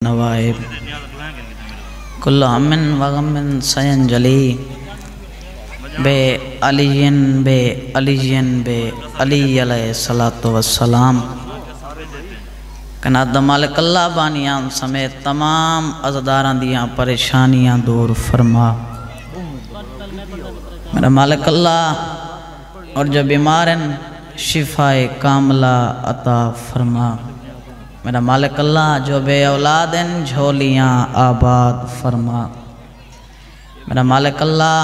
नवाइब कुल्ल हमिन वगमिन सयंजली बे अलियन बे अली अलैहिस्सलातु वस्सलाम। कनाद मालिक अल्लाह बानियां समेत तमाम अज़दारां दियां परेशानियां दूर फरमा। मेरा मालिक अल्लाह और जो बीमार हैं शिफाए कामला अता फरमा। मेरा मालिक अल्लाह जो बे औलाद हैं झोलियाँ आबाद फरमा। मेरा मालिक अल्लाह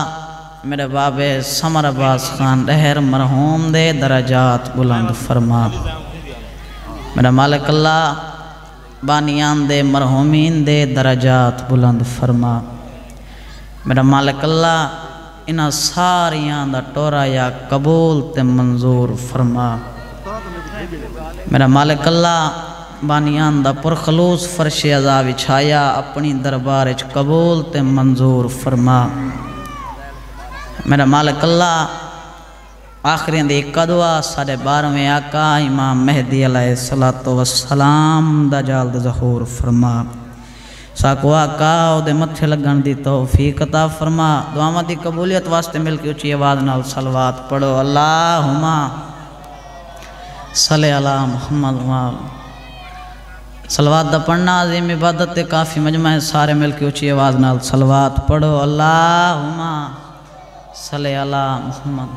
मेरे बाबे समर अब्बास खान रहर मरहूम दे दराजात बुलंद फरमा। मेरा मालिक अल्लाह बानियान दे मरहूमीन दे दराजात बुलंद फरमा। मेरा मालिक अल्लाह इन्हां सारियां दा टोरा या कबूल ते मंजूर फरमा। मेरा मालिक अल्लाह बानियान दा पुरखलूस फर्श अज़ा विछाया अपनी दरबार च कबूल ते मंजूर फरमा। मेरा मालिक अल्लाह आखिरी दी एक दुआ साढ़े 12वें आका इमाम मेहदी अलैहिस्सलातु वस्सलाम दा जल्द ज़हूर फरमा। साको आका उहदे मत्थे लगन दी तौफीक अता फरमा। दुआवां दी कबूलियत वास्ते मिल के उच्ची आवाज़ नाल सलवात पढ़ो। अल्लाहुम्मा सल्ले अला मुहम्मद वाल। सलवात दा पढ़ना अज़ीम इबादत ते काफ़ी मजमा है। सारे मिल के उच्ची आवाज़ नाल सलवात पढ़ो। अल्लाहुम्मा सल्ले अला मुहम्मद।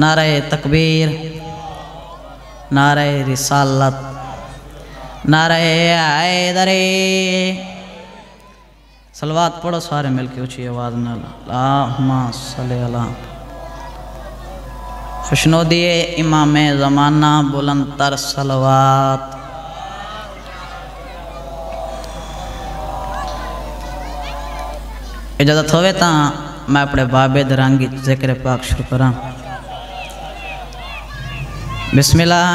नारे तकबीर, नारे रिसालत, नारे हैदरी। सलवात पढ़ो सारे मिल के ऊँची आवाज़ नाल। अल्लाहुम्मा सल्ले अला। खुशनुदिए इमामे ज़माना बुलंद तर सलवात। इजाज़त होवे तो मैं अपने बाबे दरंगी ज़िक्र पाक शुरू करा। बिस्मिल्लाह।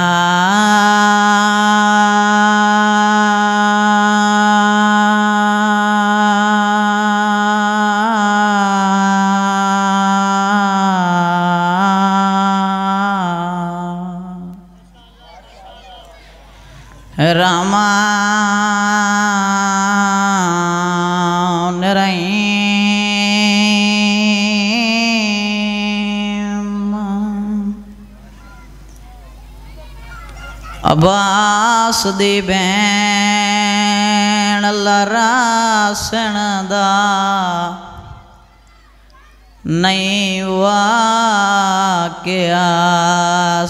रहमान रहीम। अब्बास दी भैन लरासण दा नहीं वाक़िया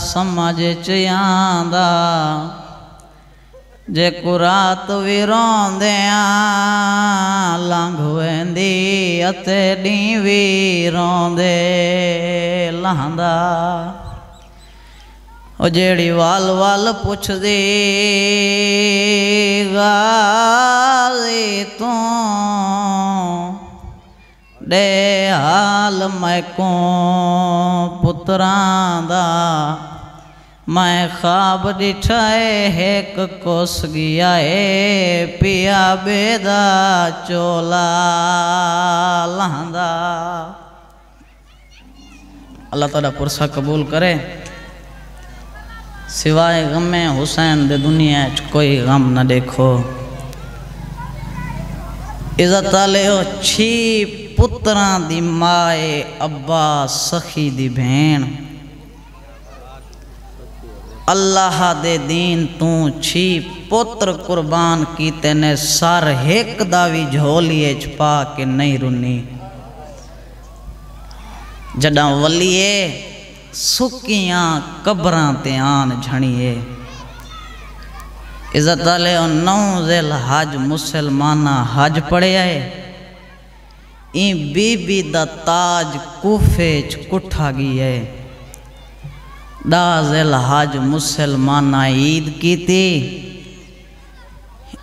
समझ च आंदा। जे कुरात भी रोंदियां लंघ वेंदी अते डी भी रोंदे लहंदा। ओ जेड़ी वाल वाल पुछदी गाज़ी तू दे हाल मैको पुत्रां दा। मैं ख्वाब डिठाए हेक कोस गया है पिया बेदा चोला लहंदा। अल्लाह ताला पुरसा कबूल करे। सिवाय गमे हुसैन दे दुनिया च कोई गम न देखो। इज़्ज़त आले ओ 6 पुत्रां दी माए अब्बा सखी दी भैन। अल्लाह दे दीन तू 6 पुत्र कुर्बान कीते ने सर हिक दा भी झोलिए च पा के नहीं रुनी। जड़ा वलिए सुकियां कब्रां ते आन झणिए। इज़्ज़त आले 9 ज़िल हज मुसलमाना हज पढ़िया है। ई बीबी दा ताज कूफे च कुठा गया है। 10 ज़िल हज मुसलमाना ईद की थी।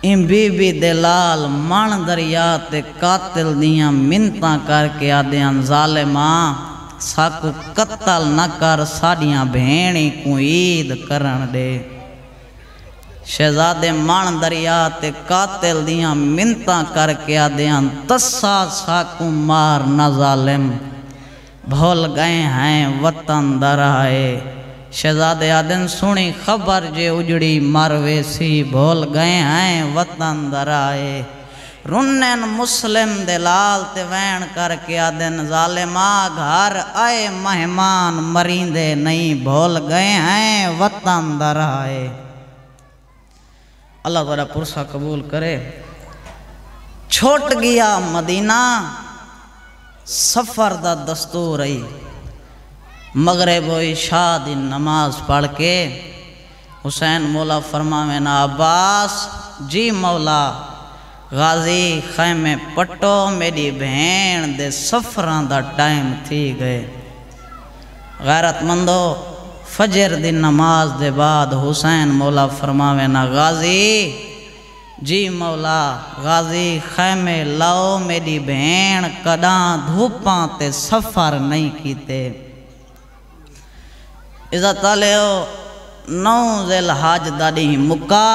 इन बीबी दे लाल मन दरिया ते कातिल दियां मिन्नतां करके आदियां ज़ालिमा साकू कत्ल न कर साड़ियां भेणी को ईद करन दे। शहजादे मन दरिया ते कातिल दियां मिन्नतां करके आदियां तस्सा साकू मार न ज़ालिम। भूल गए हैं वतन दराए शहजादे आदन सुनी खबर जे उजड़ी मरवे सी भूल गए हैं वतन दराए रुन्नन मुस्लिम दे लाल ते वैन करके आदन जालिमा घर आए मेहमान मरींदे नहीं भूल गए हैं वतन दराए। अल्लाह ताला पुरसा कबूल करे। छोट गया मदीना सफ़र दा दस्तूर आई मगरिब होई शाह दी नमाज पढ़ के हुसैन मौला फरमावे ना अब्बास जी मौला गाजी खैमे पट्टो मेरी भेण दे सफरां दा टाइम थी गए। गैरतमंदो फजर दी नमाज दे बाद हुसैन मौला फरमावे ना गाजी जी मौला गाजी खैमे लाओ मेरी भेण कदा धूपां ते सफ़र नहीं कीते। इज़्ज़त आलियो 9 ज़िलहज दा ॾींहुं मुका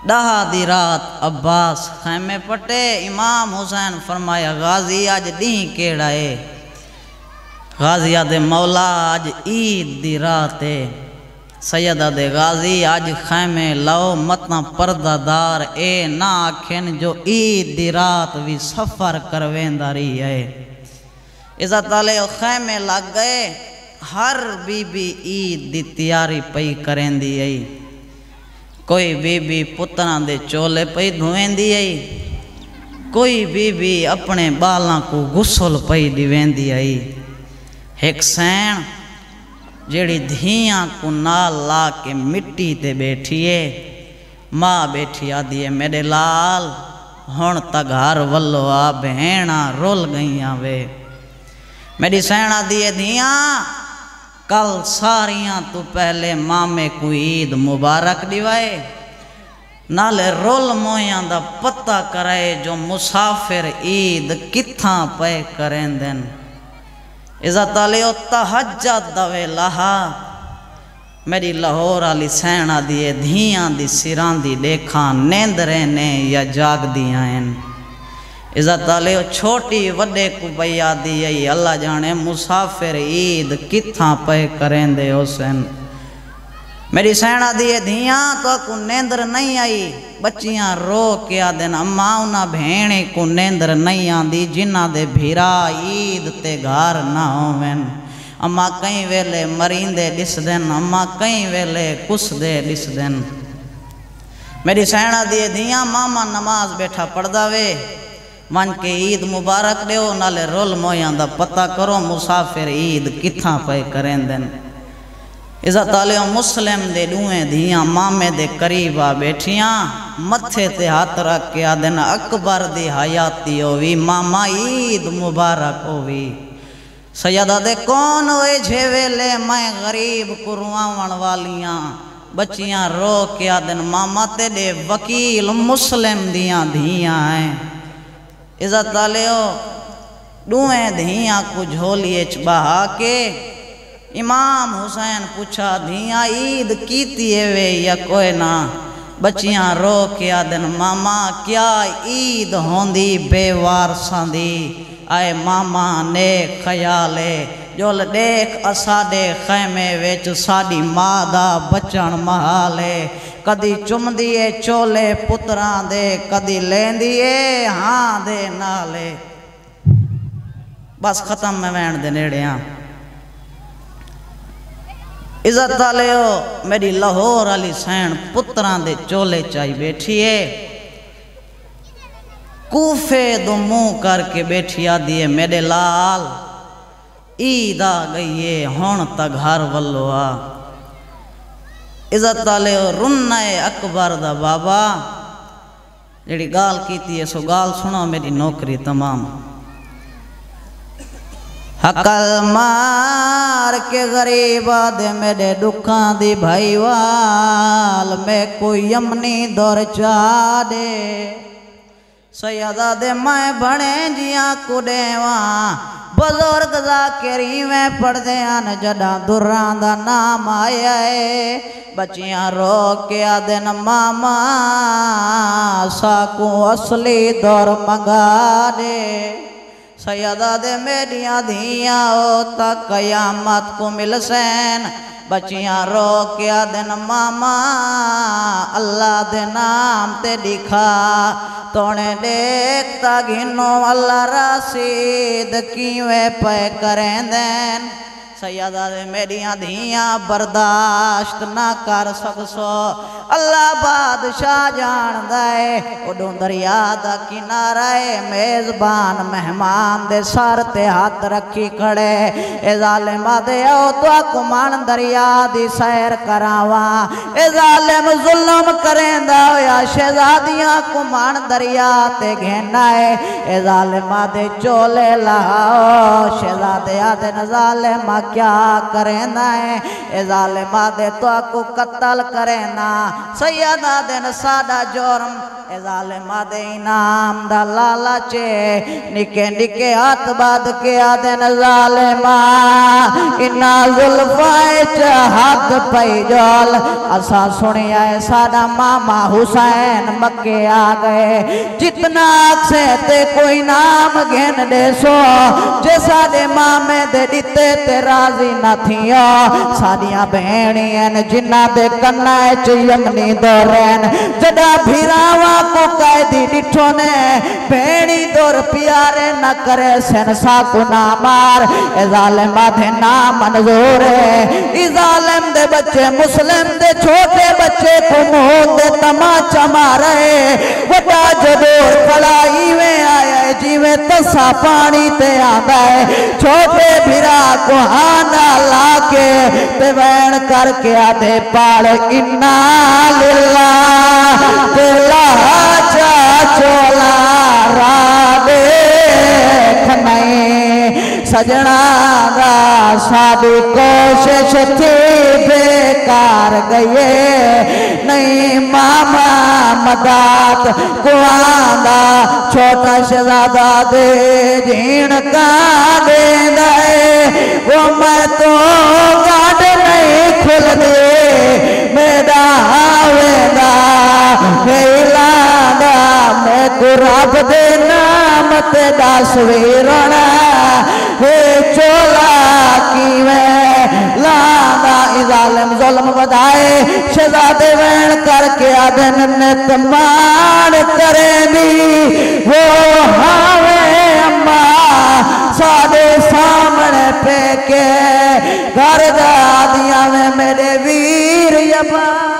10 दी रात अब्बास खैमे पटे इमाम हुसैन फरमाया गाजी अज ॾींहुं केड़ा है। गाजी आदे मौला अज ईद दी रात है। सैयद आदे गाजी अज खैमे लाओ मतना पर्दादार ए ना आखिन जो ईद दी रात भी सफ़र करवेंदा रही है। इज़्ज़त आलियो खैमे लग गए। हर बीबी ईद दी तैयारी पई करेंदी आई। कोई बीबी पुत्रां दे चोले पई धुएंदी आई कोई बीबी अपने बालां को गुसल पई दिवेंदी आई। एक सैन जेड़ी धियां को नाल ला के मिट्टी ते बैठिए माँ बैठी आदि है मेरे लाल हुण त घर वल्लो आ भेणा रोल गईयां वे। मेरी सैन आदि है धियां कल सारियां तो पहले मामे को ईद मुबारक दिवाए नाले रोल मोया दा पता कराए जो मुसाफिर ईद कित्थां पे करेंदन। इज़्ज़त आलियो तहज्जुद दा वेला मेरी लाहौर आली सैना दी धियां दी सिरां दी देखा नेंदरे ने या जागदियां हैं। इज़्ज़त आलियो छोटी वड्डे को भैया दी आई अल्लाह जाने मुसाफिर ईद कित्थां पे करेंदे हुसैन। मेरी सैना दी धियां तो को नेंदर नहीं आई बच्चियां रो के आदन अम्मा उन्हां भेणे को नेंदर नहीं आंदी जिन्हां दे भीरा ईद ते घर ना होवेन। अम्मा कई वेले मरींदे दिसदन अम्मा कई वेले कुसदे दिसदन। मेरी सैना दी धियां मामा नमाज बैठा पढ़दा वे मन के ईद मुबारक दो नाले रोल मोया दा पता करो मुसाफिर ईद कित्थां पे करेंदन। इज़्ज़त आलियो मुस्लिम दे दूएं धियां मामे दे करीब आ बैठियां मथे ते हाथ रख के आदन अकबर दी हयाती होवी मामा ईद मुबारक होवी। सैयदा दे कौन होए जे वेले मैं गरीब को रुआवण वालियां बच्चियां रो के आदन मामा तेरे वकील मुस्लिम दियां धियां हैं। इज़्ज़त आलियो दूएं धियां को झोलिए च बहा के इमाम हुसैन पूछा धियां ईद कीती वे या कोई ना। बच्चियां रो के आदन मामा क्या ईद होंदी बेवारसां दी आए मामा ने ख्याले जोल देख असाडे खैमे विच साडी मां दा बचन महाले कदी चुमदी है चोले पुत्रां दे कदी लेंदी है हाँ दे नाले। बस खत्म मैं वैन दे नेड़े हाँ। इज़्ज़त आलियो मेरी लाहौर वाली सैन पुत्रां दे चोले चाई बैठी है कूफे दो मुँह करके बैठी आदि है मेरे लाल ईद आ गई है हुण त घर वल्लो आ। इज़्ज़त आलियो रुन्नाए अकबर दा बाबा जेड़ी गाल कीती है सो गाल सुनो मेरी नौकरी तमाम। हकल मार के गरीबा दे मेरे दुखां दी भाईवाल में कोई यमनी दौर चा दे सैयदा दे मैं बने जिया को देवा बुजुर्ग ज़ाकिरी में पढ़दे न जड़ा दुर्रां दा नाम आया है। बच्चियां रो के आदन मामा साकू असली दौर मंगा दे सैयदा दे मेरिया धियां ओ तक कयामत को मिलसैन बच्चियां रो के आदन मामा अल्लाह दे नाम ते दिखा तोने देखता घिनो अल्लाह रसीद किवें पे करें देन सैयदा दे मेरिया धियां बर्दाश्त ना कर सकसो अल्लाह बादशाह जान दे उडों दरिया दा किनारा है मेजबान मेहमान दे सर ते हाथ रखी खड़े ए जालिमा दे आओ तो कुमान दरिया दी सैर करावा ए जालिम जुल्म करेंदा होया शहजादियां कुमान दरिया ते घेना है ए जालिमा दे चोले लाओ शहजादे आदे न जालिमा क्या करेना है ए जालिमा दे तो को कत्ल करेना सैयदा दिन सादा जोरम ए जालिमा दे इनाम दा लालचे निके निके हाथ बाद के आदन जालिमा इना जुल्फाए च हक पई जोल असा सुनिया है सादा मामा हुसैन मक्के आ गए जितना से ते कोई नाम घेन दे सो जे साडे मामे दे दिते ते राजी न थिया साडियां भेणियन जिन्ना दे कन्ना च यमनी दोरन जदा भिरावा को कैदी डिठो ने भेणी दौर प्यारे न करे सेनसा को ना मार ए जालिमा दे ना मंजूर है ई जालिम दे बच्चे मुस्लिम दे छोटे बच्चे को मुंह दे तमाचा मारे वटा जदोर खड़ा इवें आया जिवें तसा पानी ते आंदा है छोटे भिरा को हाना लाके ते वैन करके आधे पाल इन्ना लिल्लाह दिला चा चोला राबे नहीं सजना दा साडी कोशिश थी बेकार गए नहीं मामा मदात कुआंदा छोटा शहजादा दे जीण का दे वो मैं तो गाड नहीं खुल दे मेरा आवेदा लादा मैं को रब दे नाम ते दसवीरना हे चोला किवें लादा इजालिम जुल्म बधाए शहजादे वैन करके आदन ने तमान करेंदी वो हावे अम्मा सादे सामने पे के घर दादियां में मेरे वीर यबा